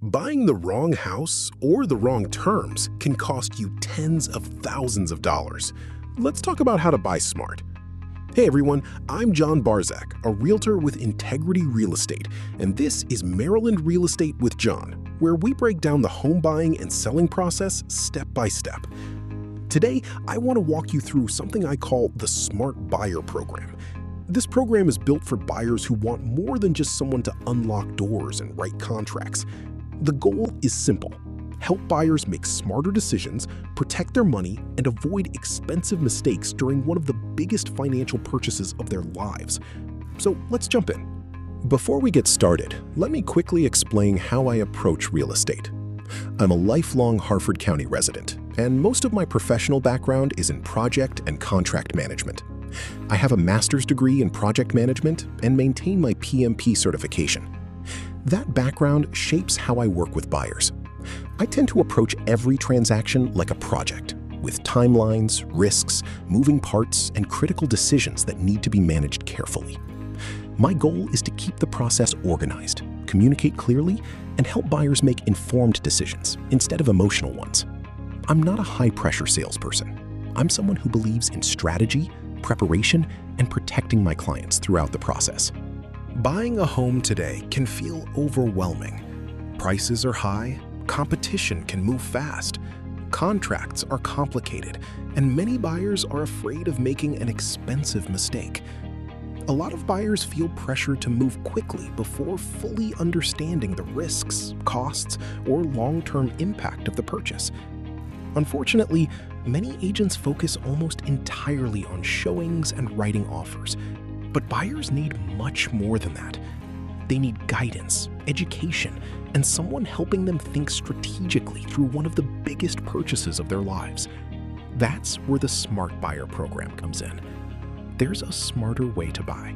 Buying the wrong house or the wrong terms can cost you tens of thousands of dollars. Let's talk about how to buy smart. Hey everyone, I'm John Barzak, a realtor with Integrity Real Estate, and this is Maryland Real Estate with John, where we break down the home buying and selling process step by step. Today, I want to walk you through something I call the Smart Buyer Program. This program is built for buyers who want more than just someone to unlock doors and write contracts. The goal is simple: help buyers make smarter decisions, protect their money, and avoid expensive mistakes during one of the biggest financial purchases of their lives. So let's jump in. Before we get started, let me quickly explain how I approach real estate. I'm a lifelong Harford County resident, and most of my professional background is in project and contract management. I have a master's degree in project management and maintain my PMP certification. That background shapes how I work with buyers. I tend to approach every transaction like a project, with timelines, risks, moving parts, and critical decisions that need to be managed carefully. My goal is to keep the process organized, communicate clearly, and help buyers make informed decisions instead of emotional ones. I'm not a high-pressure salesperson. I'm someone who believes in strategy, preparation, and protecting my clients throughout the process. Buying a home today can feel overwhelming. Prices are high, competition can move fast, contracts are complicated, and many buyers are afraid of making an expensive mistake. A lot of buyers feel pressure to move quickly before fully understanding the risks, costs, or long-term impact of the purchase. Unfortunately, many agents focus almost entirely on showings and writing offers. But buyers need much more than that. They need guidance, education, and someone helping them think strategically through one of the biggest purchases of their lives. That's where the Smart Buyer Program comes in. There's a smarter way to buy.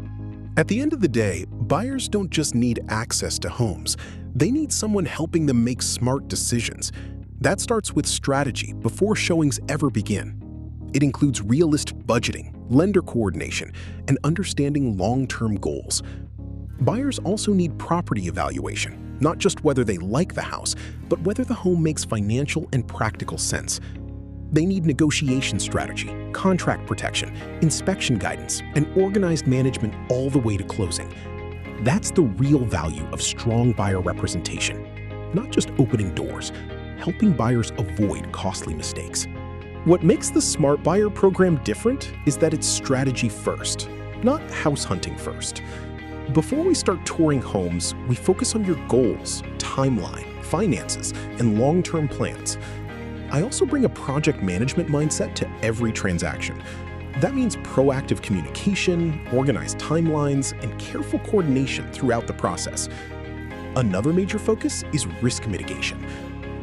At the end of the day, buyers don't just need access to homes. They need someone helping them make smart decisions. That starts with strategy before showings ever begin. It includes realistic budgeting, lender coordination, and understanding long-term goals. Buyers also need property evaluation, not just whether they like the house, but whether the home makes financial and practical sense. They need negotiation strategy, contract protection, inspection guidance, and organized management all the way to closing. That's the real value of strong buyer representation, not just opening doors, helping buyers avoid costly mistakes. What makes the Smart Buyer Program different is that it's strategy first, not house hunting first. Before we start touring homes, we focus on your goals, timeline, finances, and long-term plans. I also bring a project management mindset to every transaction. That means proactive communication, organized timelines, and careful coordination throughout the process. Another major focus is risk mitigation.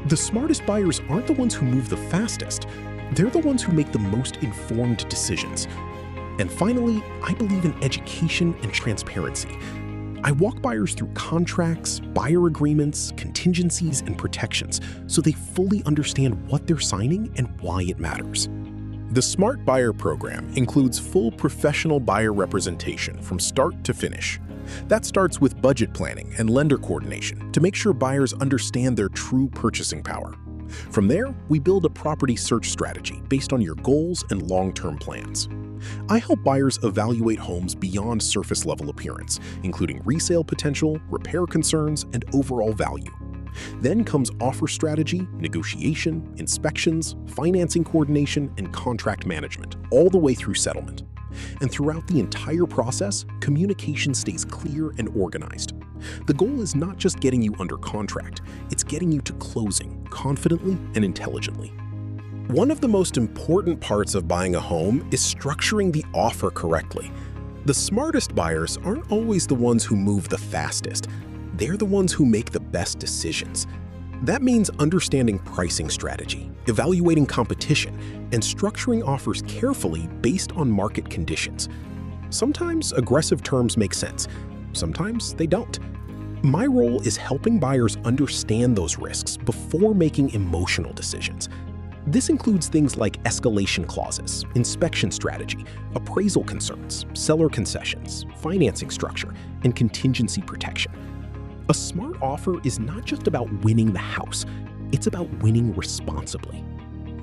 The smartest buyers aren't the ones who move the fastest. They're the ones who make the most informed decisions. And finally, I believe in education and transparency. I walk buyers through contracts, buyer agreements, contingencies, and protections so they fully understand what they're signing and why it matters. The Smart Buyer Program includes full professional buyer representation from start to finish. That starts with budget planning and lender coordination to make sure buyers understand their true purchasing power. From there, we build a property search strategy based on your goals and long-term plans. I help buyers evaluate homes beyond surface-level appearance, including resale potential, repair concerns, and overall value. Then comes offer strategy, negotiation, inspections, financing coordination, and contract management, all the way through settlement. And throughout the entire process, communication stays clear and organized. The goal is not just getting you under contract, it's getting you to closing confidently and intelligently. One of the most important parts of buying a home is structuring the offer correctly. The smartest buyers aren't always the ones who move the fastest. They're the ones who make the best decisions. That means understanding pricing strategy, evaluating competition, and structuring offers carefully based on market conditions. Sometimes aggressive terms make sense, sometimes they don't. My role is helping buyers understand those risks before making emotional decisions. This includes things like escalation clauses, inspection strategy, appraisal concerns, seller concessions, financing structure, and contingency protection. A smart offer is not just about winning the house, it's about winning responsibly.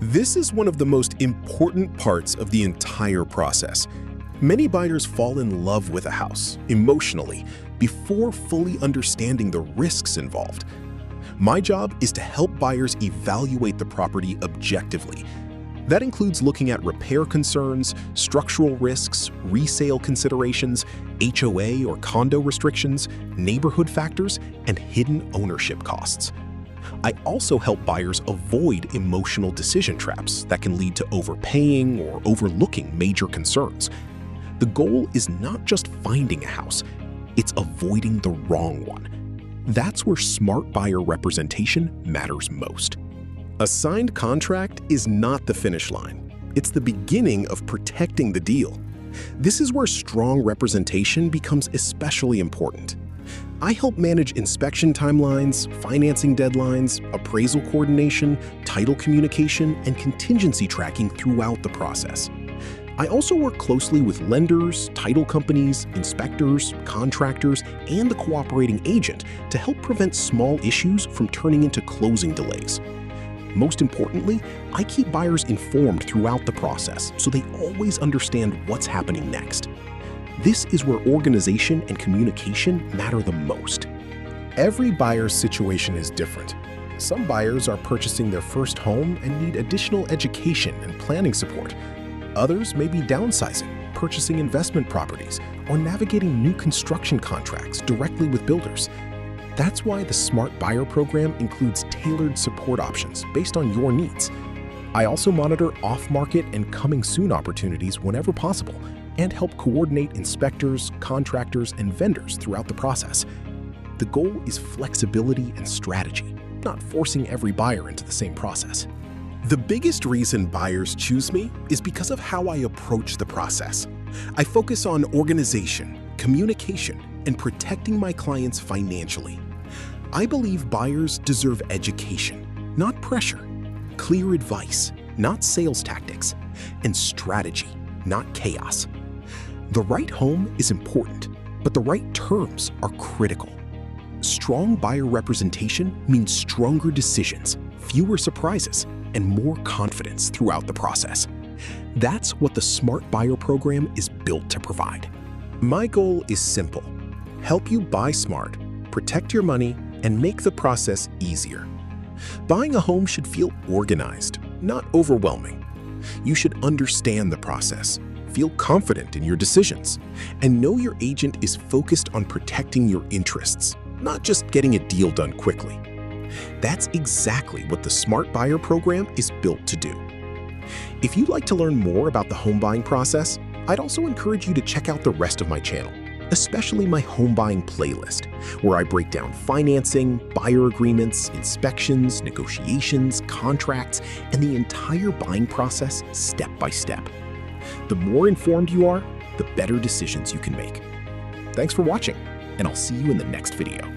This is one of the most important parts of the entire process. Many buyers fall in love with a house emotionally before fully understanding the risks involved. My job is to help buyers evaluate the property objectively. That includes looking at repair concerns, structural risks, resale considerations, HOA or condo restrictions, neighborhood factors, and hidden ownership costs. I also help buyers avoid emotional decision traps that can lead to overpaying or overlooking major concerns. The goal is not just finding a house, it's avoiding the wrong one. That's where smart buyer representation matters most. A signed contract is not the finish line. It's the beginning of protecting the deal. This is where strong representation becomes especially important. I help manage inspection timelines, financing deadlines, appraisal coordination, title communication, and contingency tracking throughout the process. I also work closely with lenders, title companies, inspectors, contractors, and the cooperating agent to help prevent small issues from turning into closing delays. Most importantly, I keep buyers informed throughout the process so they always understand what's happening next. This is where organization and communication matter the most. Every buyer's situation is different. Some buyers are purchasing their first home and need additional education and planning support. Others may be downsizing, purchasing investment properties, or navigating new construction contracts directly with builders. That's why the Smart Buyer Program includes tailored support options based on your needs. I also monitor off-market and coming soon opportunities whenever possible and help coordinate inspectors, contractors, and vendors throughout the process. The goal is flexibility and strategy, not forcing every buyer into the same process. The biggest reason buyers choose me is because of how I approach the process. I focus on organization, communication, and protecting my clients financially. I believe buyers deserve education, not pressure, clear advice, not sales tactics, and strategy, not chaos. The right home is important, but the right terms are critical. Strong buyer representation means stronger decisions, fewer surprises, and more confidence throughout the process. That's what the Smart Buyer Program is built to provide. My goal is simple: help you buy smart, protect your money, and make the process easier. Buying a home should feel organized, not overwhelming. You should understand the process, feel confident in your decisions, and know your agent is focused on protecting your interests, not just getting a deal done quickly. That's exactly what the Smart Buyer Program is built to do. If you'd like to learn more about the home buying process, I'd also encourage you to check out the rest of my channel, especially my home buying playlist, where I break down financing, buyer agreements, inspections, negotiations, contracts, and the entire buying process step by step. The more informed you are, the better decisions you can make. Thanks for watching, and I'll see you in the next video.